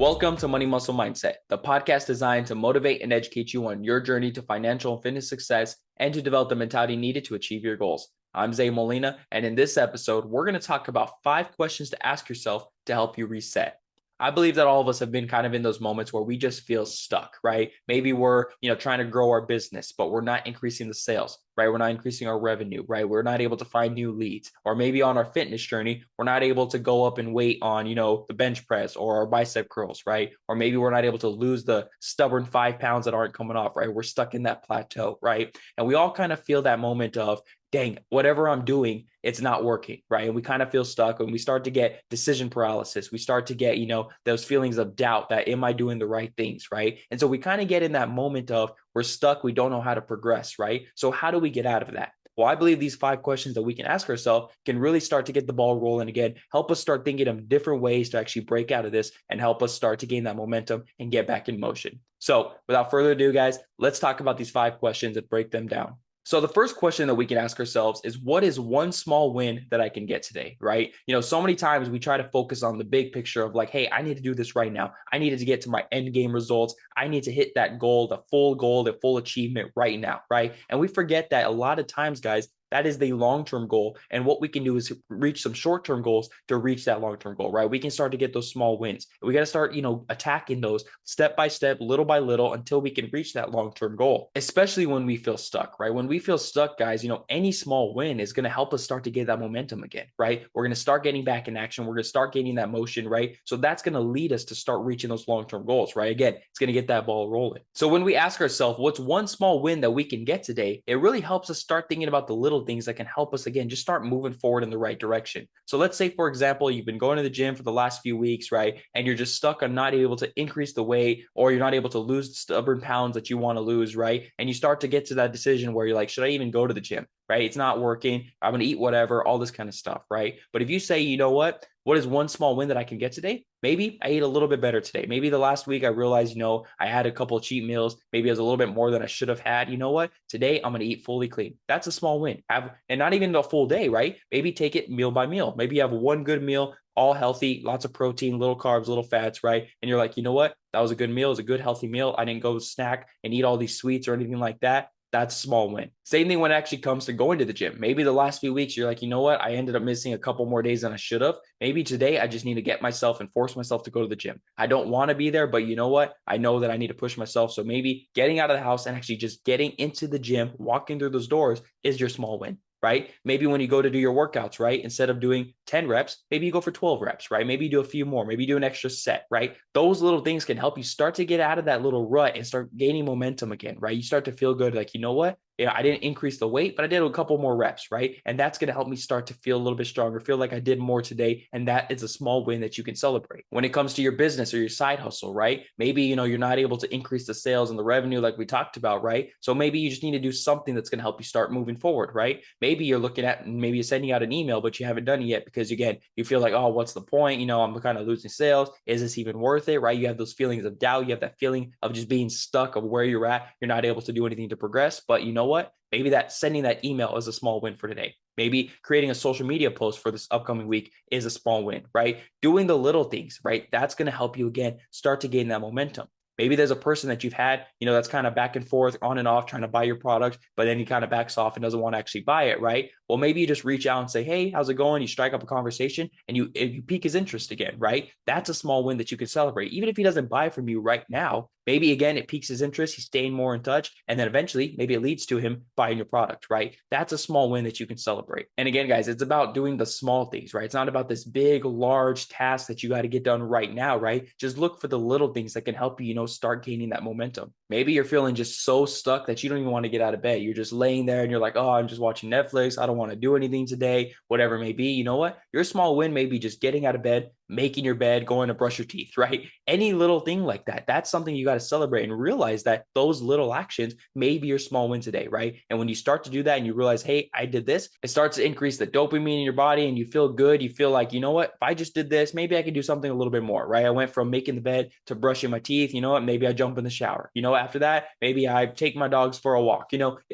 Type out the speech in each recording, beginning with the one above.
Welcome to Money Muscle Mindset, the podcast designed to motivate and educate you on your journey to financial and fitness success and to develop the mentality needed to achieve your goals. I'm Zay Molina, and in this episode, we're going to talk about 5 questions to ask yourself to help you reset. I believe that all of us have been kind of in those moments where we just feel stuck, right? Maybe we're, trying to grow our business, but we're not increasing the sales, right? We're not increasing our revenue, right? We're not able to find new leads. Or maybe on our fitness journey, we're not able to go up and weight on, the bench press or our bicep curls, right? Or maybe we're not able to lose the stubborn 5 pounds that aren't coming off, right? We're stuck in that plateau, right? And we all kind of feel that moment of, dang, whatever I'm doing, it's not working, right? And we kind of feel stuck and we start to get decision paralysis. We start to get, those feelings of doubt that am I doing the right things, right? And so we kind of get in that moment of we're stuck, we don't know how to progress, right? So how do we get out of that? Well, I believe these 5 questions that we can ask ourselves can really start to get the ball rolling again, help us start thinking of different ways to actually break out of this and help us start to gain that momentum and get back in motion. So without further ado, guys, let's talk about these 5 questions and break them down. So the first question that we can ask ourselves is, what is one small win that I can get today, right? So many times we try to focus on the big picture of like, hey, I need to do this right now. I needed to get to my end game results. I need to hit that goal, the full achievement right now, right? And we forget that a lot of times, guys, that is the long-term goal. And what we can do is reach some short-term goals to reach that long-term goal, right? We can start to get those small wins. We got to start, attacking those step by step, little by little until we can reach that long-term goal, especially when we feel stuck, right? When we feel stuck, guys, any small win is going to help us start to get that momentum again, right? We're going to start getting back in action. We're going to start gaining that motion, right? So that's going to lead us to start reaching those long-term goals, right? Again, it's going to get that ball rolling. So when we ask ourselves, what's one small win that we can get today? It really helps us start thinking about the little things that can help us, again, just start moving forward in the right direction. So let's say, for example, you've been going to the gym for the last few weeks, right? And you're just stuck on not able to increase the weight, or you're not able to lose the stubborn pounds that you want to lose, right? And you start to get to that decision where you're like, should I even go to the gym, right? It's not working. I'm going to eat whatever, all this kind of stuff, right? But if you say, you know what is one small win that I can get today? Maybe I ate a little bit better today. Maybe the last week I realized, I had a couple of cheat meals. Maybe it was a little bit more than I should have had. You know what? Today I'm going to eat fully clean. That's a small win. And not even a full day, right? Maybe take it meal by meal. Maybe you have one good meal, all healthy, lots of protein, little carbs, little fats, right? And you're like, you know what? That was a good meal. It was a good, healthy meal. I didn't go snack and eat all these sweets or anything like that. That's a small win. Same thing when it actually comes to going to the gym. Maybe the last few weeks, you're like, you know what? I ended up missing a couple more days than I should have. Maybe today I just need to get myself and force myself to go to the gym. I don't want to be there, but you know what? I know that I need to push myself. So maybe getting out of the house and actually just getting into the gym, walking through those doors is your small win, right? Maybe when you go to do your workouts, right? Instead of doing 10 reps, maybe you go for 12 reps, right? Maybe you do a few more, maybe you do an extra set, right? Those little things can help you start to get out of that little rut and start gaining momentum again, right? You start to feel good. Like, you know what? Yeah, I didn't increase the weight, but I did a couple more reps, right? And that's going to help me start to feel a little bit stronger, feel like I did more today. And that is a small win that you can celebrate. When it comes to your business or your side hustle, right? Maybe, you're not able to increase the sales and the revenue like we talked about, right? So maybe you just need to do something that's going to help you start moving forward, right? Maybe you're looking at, maybe you're sending out an email, but you haven't done it yet because, again, you feel like, oh, what's the point? I'm kind of losing sales. Is this even worth it, right? You have those feelings of doubt. You have that feeling of just being stuck of where you're at. You're not able to do anything to progress. But you know what? Maybe that sending that email is a small win for today. Maybe creating a social media post for this upcoming week is a small win, right? Doing the little things, right? That's going to help you, again, start to gain that momentum. Maybe there's a person that you've had, that's kind of back and forth, on and off, trying to buy your product, but then he kind of backs off and doesn't want to actually buy it, right? Well, maybe you just reach out and say, hey, how's it going? You strike up a conversation and you pique his interest again, right? That's a small win that you can celebrate. Even if he doesn't buy from you right now, maybe, again, it piques his interest. He's staying more in touch. And then eventually, maybe it leads to him buying your product, right? That's a small win that you can celebrate. And again, guys, it's about doing the small things, right? It's not about this big, large task that you got to get done right now, right? Just look for the little things that can help you, start gaining that momentum. Maybe you're feeling just so stuck that you don't even want to get out of bed. You're just laying there and you're like, oh, I'm just watching Netflix. I don't want to do anything today, whatever it may be. You know what? Your small win may be just getting out of bed, making your bed, going to brush your teeth, right? Any little thing like that, that's something you got to celebrate and realize that those little actions may be your small win today, right? And when you start to do that and you realize, hey, I did this, it starts to increase the dopamine in your body and you feel good. You feel like, you know what? If I just did this, maybe I could do something a little bit more, right? I went from making the bed to brushing my teeth. You know what? Maybe I jump in the shower. After that, maybe I take my dogs for a walk.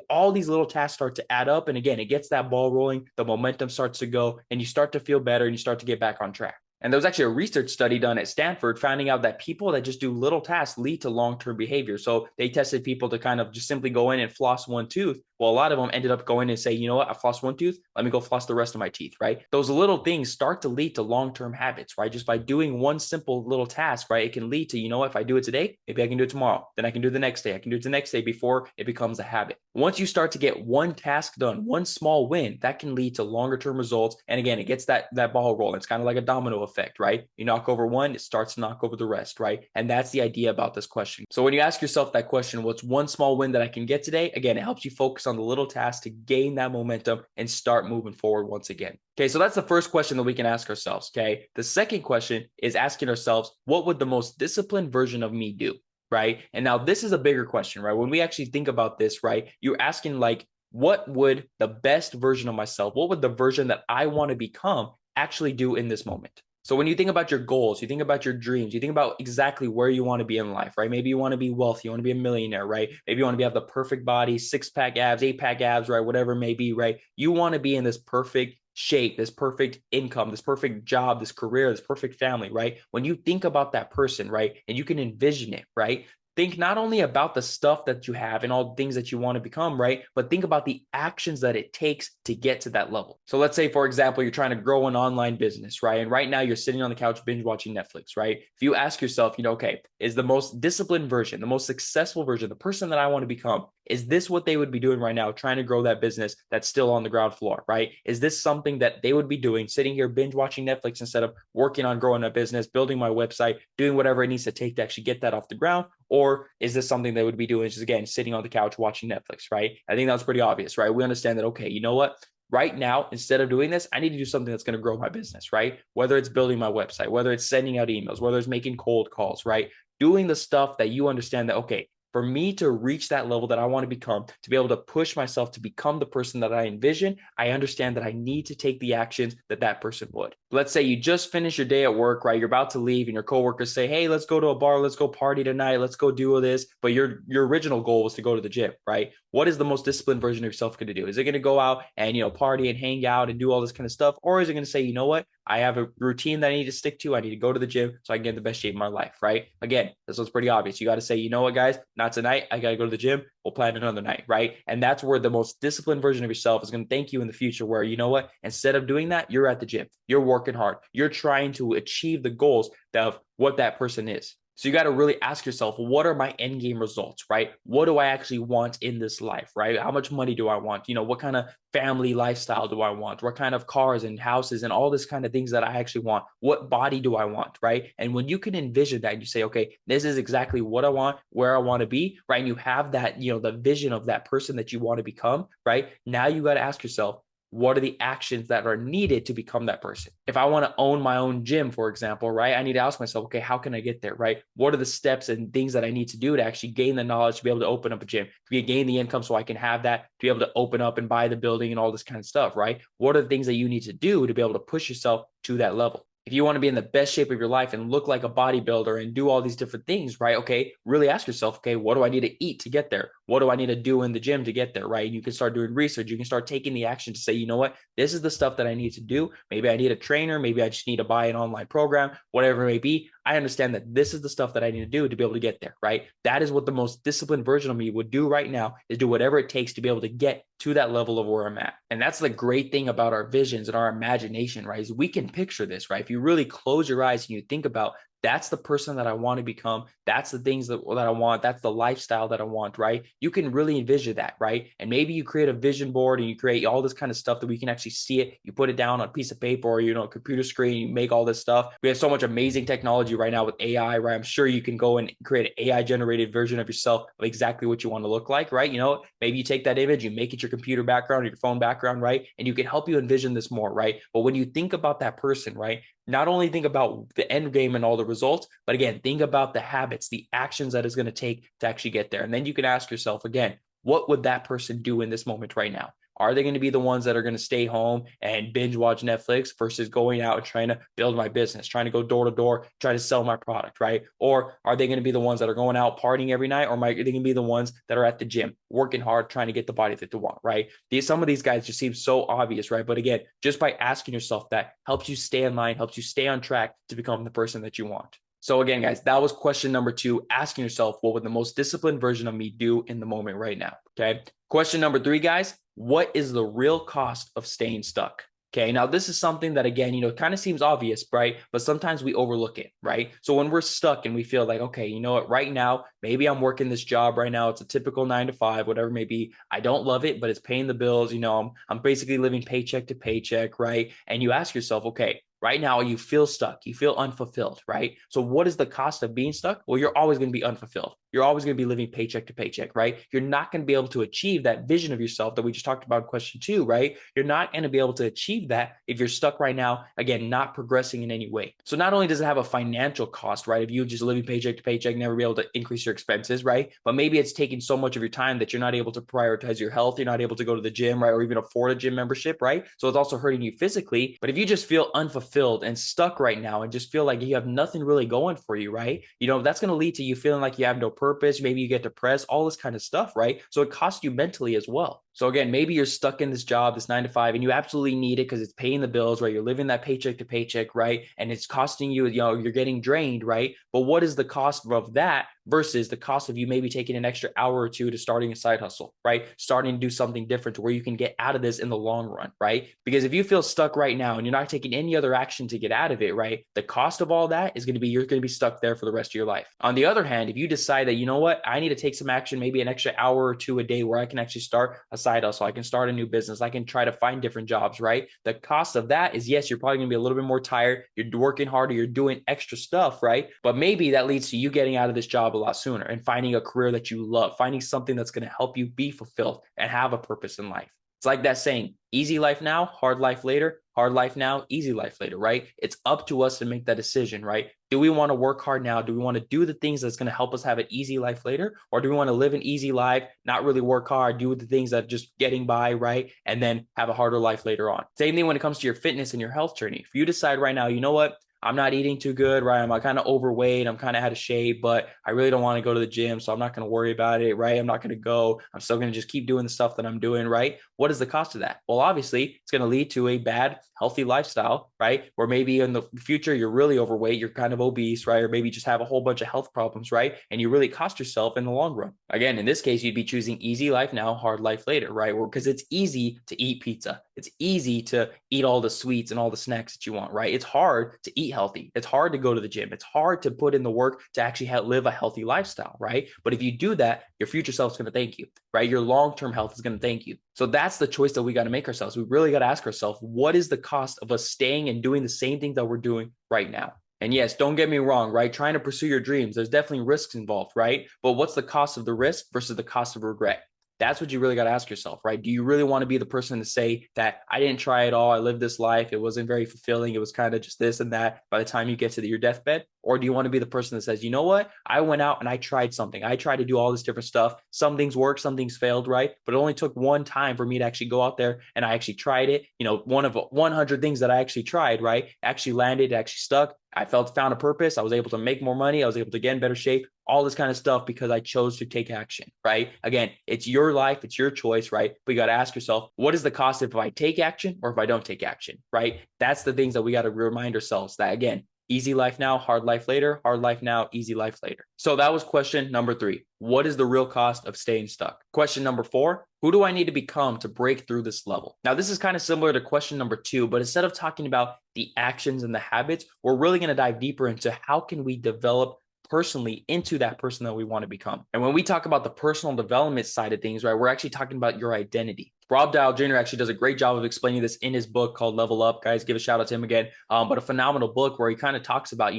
All these little tasks start to add up. And again, it gets that ball rolling. The momentum starts to go and you start to feel better and you start to get back on track. And there was actually a research study done at Stanford finding out that people that just do little tasks lead to long-term behavior. So they tested people to kind of just simply go in and floss one tooth. Well, a lot of them ended up going and say, you know what, I flossed one tooth, let me go floss the rest of my teeth, right? Those little things start to lead to long-term habits, right? Just by doing one simple little task, right? It can lead to, you know what, if I do it today, maybe I can do it tomorrow. Then I can do it the next day. I can do it the next day before it becomes a habit. Once you start to get one task done, one small win, that can lead to longer-term results. And again, it gets that ball rolling. It's kind of like a domino effect, right? You knock over one, it starts to knock over the rest, right? And that's the idea about this question. So when you ask yourself that question, what's one small win that I can get today? Again, it helps you focus on the little tasks to gain that momentum and start moving forward once again. Okay, so that's the first question that we can ask ourselves, okay? The second question is asking ourselves, what would the most disciplined version of me do, right? And now this is a bigger question, right? When we actually think about this, right, you're asking like, what would the best version of myself, what would the version that I want to become actually do in this moment? So when you think about your goals, you think about your dreams, you think about exactly where you want to be in life, right? Maybe you want to be wealthy, you want to be a millionaire, right? Maybe you want to have the perfect body, 6-pack abs, 8-pack abs, right? Whatever it may be, right? You want to be in this perfect shape, this perfect income, this perfect job, this career, this perfect family, right? When you think about that person, right? And you can envision it, right? Think not only about the stuff that you have and all the things that you want to become, right? But think about the actions that it takes to get to that level. So let's say, for example, you're trying to grow an online business, right? And right now you're sitting on the couch binge watching Netflix, right? If you ask yourself, you know, okay, is the most disciplined version, the most successful version, the person that I want to become, is this what they would be doing right now, trying to grow that business that's still on the ground floor, right? Is this something that they would be doing, sitting here binge watching Netflix instead of working on growing a business, building my website, doing whatever it needs to take to actually get that off the ground? Or is this something they would be doing, just again, sitting on the couch watching Netflix, right? I think that's pretty obvious, right? We understand that, okay, you know what? Right now, instead of doing this, I need to do something that's going to grow my business, right? Whether it's building my website, whether it's sending out emails, whether it's making cold calls, right? Doing the stuff that you understand that, okay, for me to reach that level that I want to become, to be able to push myself to become the person that I envision, I understand that I need to take the actions that that person would. Let's say you just finished your day at work, right? You're about to leave and your coworkers say, hey, let's go to a bar, let's go party tonight, let's go do all this. But your original goal was to go to the gym, right? What is the most disciplined version of yourself going to do? Is it going to go out and, you know, party and hang out and do all this kind of stuff? Or is it going to say, you know what? I have a routine that I need to stick to. I need to go to the gym so I can get the best shape of my life, right? Again, this one's pretty obvious. You got to say, you know what, guys, not tonight. I got to go to the gym. We'll plan another night, right? And that's where the most disciplined version of yourself is going to thank you in the future where, you know what, instead of doing that, you're at the gym. You're working hard. You're trying to achieve the goals of what that person is. So you got to really ask yourself, what are my end game results, right? What do I actually want in this life, right? How much money do I want? You know, what kind of family lifestyle do I want? What kind of cars and houses and all this kind of things that I actually want? What body do I want, right? And when you can envision that, you say, okay, this is exactly what I want, where I want to be, right? And you have that, you know, the vision of that person that you want to become, right? Now you got to ask yourself, what are the actions that are needed to become that person? If I want to own my own gym, for example, right, I need to ask myself, okay, how can I get there, right? What are the steps and things that I need to do to actually gain the knowledge to be able to open up a gym, to gain the income so I can have that, to be able to open up and buy the building and all this kind of stuff, right? What are the things that you need to do to be able to push yourself to that level? If you want to be in the best shape of your life and look like a bodybuilder and do all these different things, right? Okay, really ask yourself, okay, what do I need to eat to get there? What do I need to do in the gym to get there, right? And you can start doing research. You can start taking the action to say, you know what, this is the stuff that I need to do. Maybe I need a trainer. Maybe I just need to buy an online program, whatever it may be. I understand that this is the stuff that I need to do to be able to get there, right? That is what the most disciplined version of me would do right now, is do whatever it takes to be able to get to that level of where I'm at. And that's the great thing about our visions and our imagination, right? Is we can picture this, right? If you really close your eyes and you think about, that's the person that I want to become. That's the things that I want. That's the lifestyle that I want, right? You can really envision that, right? And maybe you create a vision board and you create all this kind of stuff that we can actually see it. You put it down on a piece of paper or, you know, a computer screen, you make all this stuff. We have so much amazing technology right now with AI, right? I'm sure you can go and create an AI generated version of yourself of exactly what you want to look like, right? You know, maybe you take that image, you make it your computer background or your phone background, right? And you can help you envision this more, right? But when you think about that person, right, not only think about the end game and all the results, but again, think about the habits, the actions that it's going to take to actually get there. And then you can ask yourself again, what would that person do in this moment right now? Are they going to be the ones that are going to stay home and binge watch Netflix versus going out and trying to build my business, trying to go door to door, try to sell my product, right? Or are they going to be the ones that are going out partying every night? Or are they going to be the ones that are at the gym, working hard, trying to get the body that they want, right? Some of these guys just seem so obvious, right? But again, just by asking yourself that helps you stay in line, helps you stay on track to become the person that you want. So again, guys, that was question number 2, asking yourself, what would the most disciplined version of me do in the moment right now? Okay. Question number 3, guys, what is the real cost of staying stuck? Okay, now this is something that, again, kind of seems obvious, right? But sometimes we overlook it, right? So when we're stuck and we feel like, okay, you know what, right now, maybe I'm working this job right now. It's a typical 9 to 5, whatever it may be. I don't love it, but it's paying the bills. I'm basically living paycheck to paycheck, right? And you ask yourself, okay, right now, you feel stuck. You feel unfulfilled, right? So what is the cost of being stuck? Well, you're always going to be unfulfilled. You're always going to be living paycheck to paycheck, right? You're not going to be able to achieve that vision of yourself that we just talked about in question 2, right? You're not going to be able to achieve that if you're stuck right now, again, not progressing in any way. So not only does it have a financial cost, right? If you just living paycheck to paycheck, never be able to increase your expenses, right? But maybe it's taking so much of your time that you're not able to prioritize your health. You're not able to go to the gym, right? Or even afford a gym membership, right? So it's also hurting you physically. But if you just feel unfulfilled and stuck right now and just feel like you have nothing really going for you, right? That's going to lead to you feeling like you have no purpose. Maybe you get depressed, all this kind of stuff, right? So it costs you mentally as well. So again, maybe you're stuck in this job, this 9 to 5, and you absolutely need it because it's paying the bills, right? You're living that paycheck to paycheck, right? And it's costing you, you're getting drained, right? But what is the cost of that versus the cost of you maybe taking an extra hour or 2 to starting a side hustle, right? Starting to do something different to where you can get out of this in the long run, right? Because if you feel stuck right now and you're not taking any other action to get out of it, right? The cost of all that is going to be, you're going to be stuck there for the rest of your life. On the other hand, if you decide that, you know what, I need to take some action, maybe an extra hour or 2 a day where I can actually start a side hustle, I can start a new business, I can try to find different jobs, right? The cost of that is, yes, you're probably going to be a little bit more tired, you're working harder, you're doing extra stuff, right? But maybe that leads to you getting out of this job a lot sooner and finding a career that you love, finding something that's going to help you be fulfilled and have a purpose in life. It's like that saying, easy life now, hard life later, hard life now, easy life later, right? It's up to us to make that decision, right? Do we want to work hard now? Do we want to do the things that's going to help us have an easy life later? Or do we want to live an easy life, not really work hard, do the things that just getting by, right? And then have a harder life later on. Same thing when it comes to your fitness and your health journey. If you decide right now, you know what? I'm not eating too good, right? I'm kind of overweight. I'm kind of out of shape, but I really don't want to go to the gym. So I'm not going to worry about it, right? I'm not going to go. I'm still going to just keep doing the stuff that I'm doing, right? What is the cost of that? Well, obviously, it's going to lead to a bad, healthy lifestyle, right? Or maybe in the future, you're really overweight, you're kind of obese, right? Or maybe just have a whole bunch of health problems, right? And you really cost yourself in the long run. Again, in this case, you'd be choosing easy life now, hard life later, right? Because it's easy to eat pizza. It's easy to eat all the sweets and all the snacks that you want, right? It's hard to eat healthy. It's hard to go to the gym. It's hard to put in the work to actually live a healthy lifestyle, right? But if you do that, your future self is going to thank you, right? Your long-term health is going to thank you. So that's the choice that we got to make ourselves. We really got to ask ourselves, what is the cost of us staying and doing the same thing that we're doing right now? And yes, don't get me wrong, right? Trying to pursue your dreams, there's definitely risks involved, right? But what's the cost of the risk versus the cost of regret? That's what you really got to ask yourself, right? Do you really want to be the person to say that I didn't try it all, I lived this life, it wasn't very fulfilling, it was kind of just this and that by the time you get to your deathbed? Or do you want to be the person that says, you know what, I went out and I tried something, I tried to do all this different stuff, some things worked, some things failed, right? But it only took one time for me to actually go out there and I actually tried it. One of 100 things that I actually tried, right, actually landed, actually stuck. I found a purpose. I was able to make more money. I was able to get in better shape, all this kind of stuff because I chose to take action, right? Again, it's your life. It's your choice, right? But you got to ask yourself, what is the cost if I take action or if I don't take action, right? That's the things that we got to remind ourselves that, again, easy life now, hard life later, hard life now, easy life later. So that was question number 3. What is the real cost of staying stuck? Question number 4, who do I need to become to break through this level? Now, this is kind of similar to question number 2, but instead of talking about the actions and the habits, we're really going to dive deeper into how can we develop personally into that person that we want to become. And when we talk about the personal development side of things, right, we're actually talking about your identity. Rob Dial Jr. actually does a great job of explaining this in his book called Level Up. Guys, give a shout out to him again. But a phenomenal book where he kind of talks about,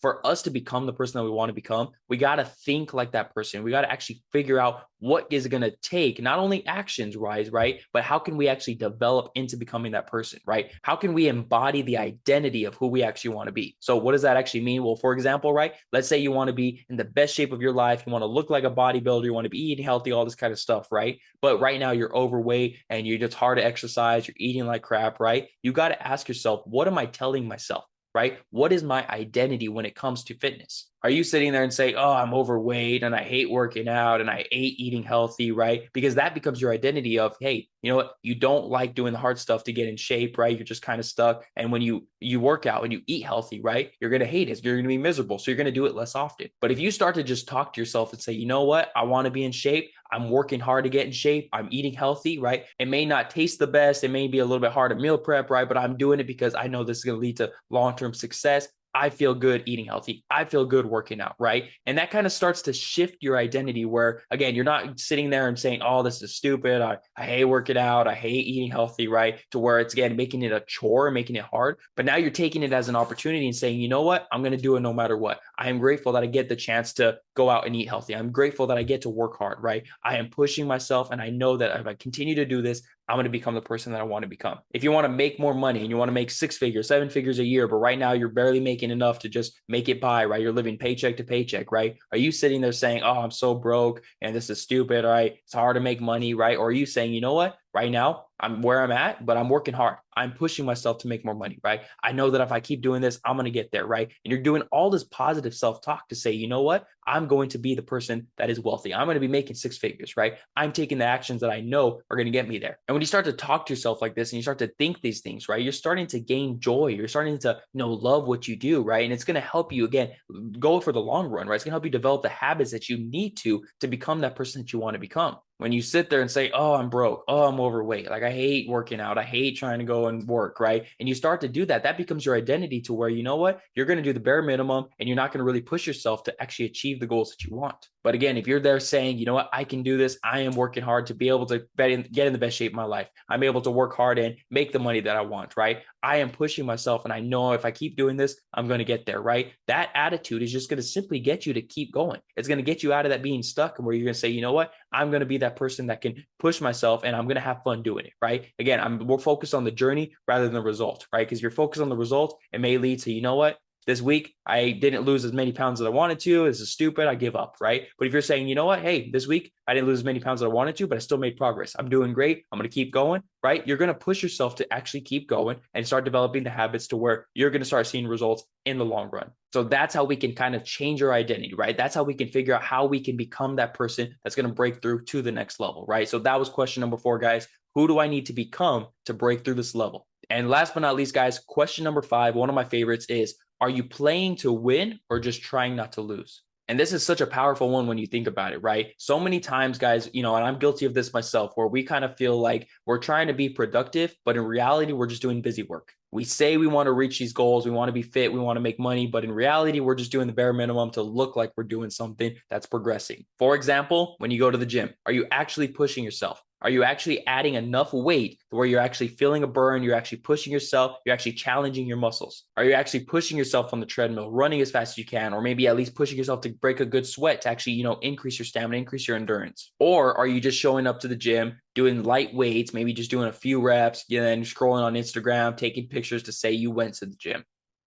for us to become the person that we want to become, we got to think like that person. We got to actually figure out what is it going to take, not only actions wise, right? But how can we actually develop into becoming that person, right? How can we embody the identity of who we actually want to be? So what does that actually mean? Well, for example, right, let's say you want to be in the best shape of your life. You want to look like a bodybuilder. You want to be eating healthy, all this kind of stuff, right? But right now you're overweight. overweight and it's hard to exercise, you're eating like crap, right? You got to ask yourself, what am I telling myself? Right? What is my identity when it comes to fitness? Are you sitting there and say, oh, I'm overweight and I hate working out and I hate eating healthy, right? Because that becomes your identity of, hey, you know what? You don't like doing the hard stuff to get in shape, right? You're just kind of stuck. And when you work out and you eat healthy, right? You're going to hate it. You're going to be miserable. So you're going to do it less often. But if you start to just talk to yourself and say, you know what? I want to be in shape. I'm working hard to get in shape. I'm eating healthy, right? It may not taste the best. It may be a little bit hard to meal prep, right? But I'm doing it because I know this is going to lead to long-term success. I feel good eating healthy. I feel good working out, right? And that kind of starts to shift your identity where, again, you're not sitting there and saying, oh, this is stupid. I hate working out. I hate eating healthy, right? To where it's, again, making it a chore, making it hard. But now you're taking it as an opportunity and saying, you know what? I'm going to do it no matter what. I am grateful that I get the chance to go out and eat healthy. I'm grateful that I get to work hard, right? I am pushing myself. And I know that if I continue to do this, I'm going to become the person that I want to become. If you want to make more money and you want to make 6 figures, 7 figures a year, but right now you're barely making enough to just make it by, right? You're living paycheck to paycheck, right? Are you sitting there saying, oh, I'm so broke and this is stupid, right? It's hard to make money, right? Or are you saying, you know what? Right now, I'm where I'm at, but I'm working hard. I'm pushing myself to make more money, right? I know that if I keep doing this, I'm going to get there, right? And you're doing all this positive self-talk to say, you know what? I'm going to be the person that is wealthy. I'm going to be making 6 figures, right? I'm taking the actions that I know are going to get me there. And when you start to talk to yourself like this and you start to think these things, right? You're starting to gain joy. You're starting to, love what you do, right? And it's going to help you, again, go for the long run, right? It's going to help you develop the habits that you need to become that person that you want to become. When you sit there and say, oh, I'm broke, oh, I'm overweight, like I hate working out, I hate trying to go and work, right? And you start to do that, that becomes your identity to where, you know what, you're going to do the bare minimum and you're not going to really push yourself to actually achieve the goals that you want. But again, if you're there saying, you know what, I can do this, I am working hard to be able to get in the best shape of my life. I'm able to work hard and make the money that I want, right? I am pushing myself and I know if I keep doing this, I'm going to get there, right? That attitude is just going to simply get you to keep going. It's going to get you out of that being stuck and where you're going to say, you know what, I'm going to be that person that can push myself and I'm going to have fun doing it, right? Again, we're focused on the journey rather than the result, right? Because if you're focused on the result, it may lead to, you know what, this week, I didn't lose as many pounds as I wanted to. This is stupid. I give up, right? But if you're saying, you know what, hey, this week, I didn't lose as many pounds as I wanted to, but I still made progress. I'm doing great. I'm going to keep going, right? You're going to push yourself to actually keep going and start developing the habits to where you're going to start seeing results in the long run. So that's how we can kind of change our identity, right? That's how we can figure out how we can become that person that's going to break through to the next level, right? So that was question number 4, guys. Who do I need to become to break through this level? And last but not least, guys, question number 5, one of my favorites is, are you playing to win or just trying not to lose? And this is such a powerful one when you think about it, right? So many times, guys, and I'm guilty of this myself, where we kind of feel like we're trying to be productive, but in reality, we're just doing busy work. We say we want to reach these goals, we want to be fit, we want to make money, but in reality, we're just doing the bare minimum to look like we're doing something that's progressing. For example, when you go to the gym, are you actually pushing yourself? Are you actually adding enough weight to where you're actually feeling a burn? You're actually pushing yourself. You're actually challenging your muscles. Are you actually pushing yourself on the treadmill, running as fast as you can, or maybe at least pushing yourself to break a good sweat to actually, increase your stamina, increase your endurance? Or are you just showing up to the gym, doing light weights, maybe just doing a few reps, then scrolling on Instagram, taking pictures to say you went to the gym?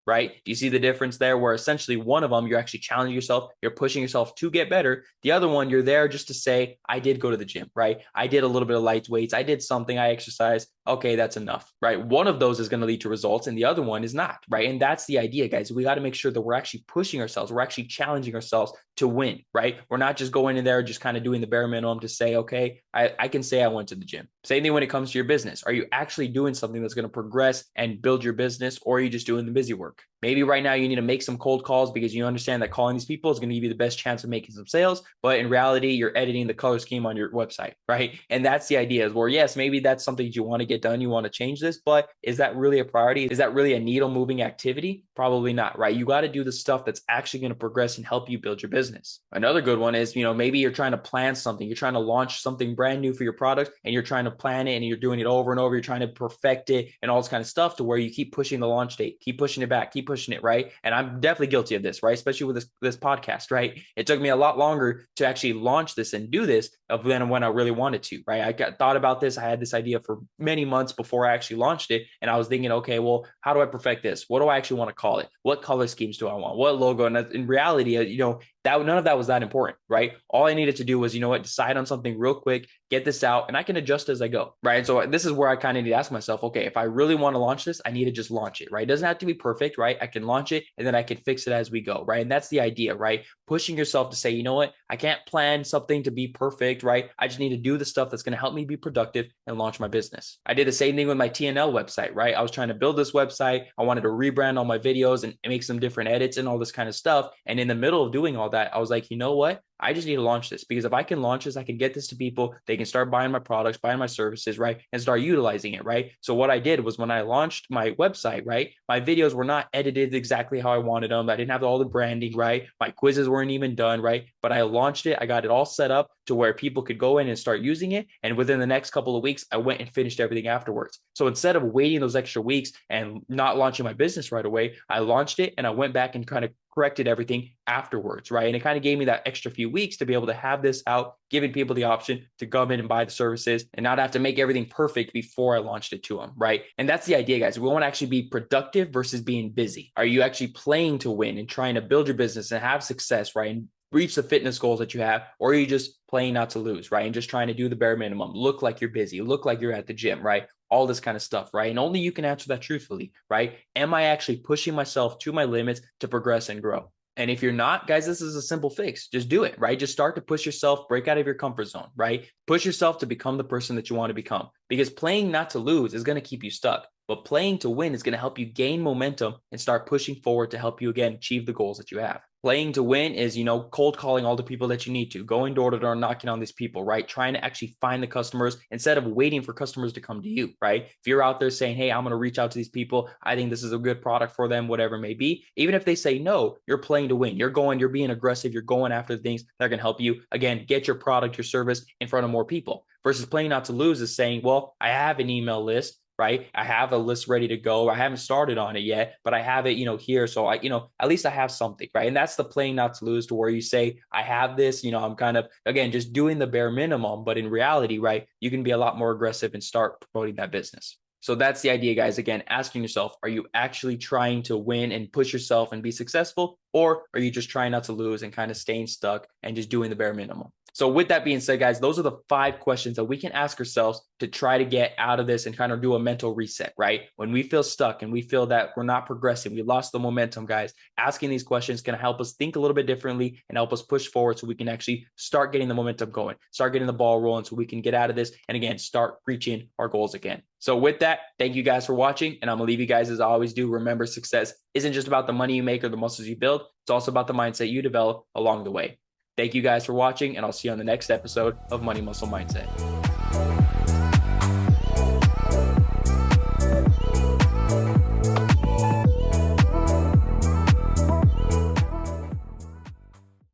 Right? Do you see the difference there where essentially one of them, you're actually challenging yourself, you're pushing yourself to get better. The other one, you're there just to say, I did go to the gym, right? I did a little bit of light weights. I did something, I exercised. Okay, that's enough, right? One of those is going to lead to results and the other one is not, right? And that's the idea, guys. We got to make sure that we're actually pushing ourselves. We're actually challenging ourselves to win, right? We're not just going in there, just kind of doing the bare minimum to say, okay, I can say I went to the gym. Same thing when it comes to your business. Are you actually doing something that's going to progress and build your business, or are you just doing the busy work? Maybe right now you need to make some cold calls because you understand that calling these people is going to give you the best chance of making some sales. But in reality, you're editing the color scheme on your website, right? And that's the idea is where, yes, maybe that's something that you want to get done. You want to change this, but is that really a priority? Is that really a needle moving activity? Probably not, right? You got to do the stuff that's actually going to progress and help you build your business. Another good one is, maybe you're trying to plan something. You're trying to launch something brand new for your product and you're trying to plan it and you're doing it over and over. You're trying to perfect it and all this kind of stuff to where you keep pushing the launch date, keep pushing it back, keep pushing it, right? And I'm definitely guilty of this, right? Especially with this podcast, right? It took me a lot longer to actually launch this and do this than when I really wanted to, right? Thought about this. I had this idea for many months before I actually launched it. And I was thinking, okay, well, how do I perfect this? What do I actually want to call it? What color schemes do I want? What logo? And in reality, that none of that was that important, right? All I needed to do was, decide on something real quick, get this out, and I can adjust as I go, right? And so this is where I kind of need to ask myself, okay, if I really want to launch this, I need to just launch it, right? It doesn't have to be perfect, right? I can launch it and then I can fix it as we go, right? And that's the idea, right? Pushing yourself to say, you know what? I can't plan something to be perfect, right? I just need to do the stuff that's going to help me be productive and launch my business. I did the same thing with my TNL website, right? I was trying to build this website. I wanted to rebrand all my videos and make some different edits and all this kind of stuff. And in the middle of doing all that, I was like, you know what? I just need to launch this, because if I can launch this, I can get this to people. They can start buying my products, buying my services, right? And start utilizing it, right? So what I did was, when I launched my website, right, my videos were not edited exactly how I wanted them. I didn't have all the branding, right? My quizzes weren't even done, right? But I launched it. I got it all set up to where people could go in and start using it. And within the next couple of weeks, I went and finished everything afterwards. So instead of waiting those extra weeks and not launching my business right away, I launched it and I went back and kind of corrected everything afterwards, right? And it kind of gave me that extra few weeks to be able to have this out, giving people the option to come in and buy the services and not have to make everything perfect before I launched it to them, right? And that's the idea, guys. We want to actually be productive versus being busy. Are you actually playing to win and trying to build your business and have success, right? And reach the fitness goals that you have, or are you just playing not to lose, right? And just trying to do the bare minimum, look like you're busy, look like you're at the gym, right? All this kind of stuff, right? And only you can answer that truthfully, right? Am I actually pushing myself to my limits to progress and grow? And if you're not, guys, this is a simple fix. Just do it, right? Just start to push yourself, break out of your comfort zone, right? Push yourself to become the person that you want to become, because playing not to lose is going to keep you stuck. But playing to win is going to help you gain momentum and start pushing forward to help you, again, achieve the goals that you have. Playing to win is, cold calling all the people that you need to, going door to door, knocking on these people, right? Trying to actually find the customers instead of waiting for customers to come to you, right? If you're out there saying, hey, I'm going to reach out to these people, I think this is a good product for them, whatever it may be. Even if they say no, you're playing to win. You're being aggressive. You're going after the things that are going to help you, again, get your product, your service in front of more people. Versus playing not to lose is saying, well, I have an email list, right? I have a list ready to go. I haven't started on it yet, but I have it, here. So at least I have something, right? And that's the playing not to lose, to where you say, I have this, I'm kind of, again, just doing the bare minimum, but in reality, right, you can be a lot more aggressive and start promoting that business. So that's the idea, guys. Again, asking yourself, are you actually trying to win and push yourself and be successful? Or are you just trying not to lose and kind of staying stuck and just doing the bare minimum? So with that being said, guys, those are the 5 questions that we can ask ourselves to try to get out of this and kind of do a mental reset, right? When we feel stuck and we feel that we're not progressing, we lost the momentum, guys, asking these questions can help us think a little bit differently and help us push forward so we can actually start getting the momentum going, start getting the ball rolling so we can get out of this and, again, start reaching our goals again. So with that, thank you guys for watching, and I'm going to leave you guys as I always do. Remember, success isn't just about the money you make or the muscles you build. It's also about the mindset you develop along the way. Thank you guys for watching, and I'll see you on the next episode of Money Muscle Mindset.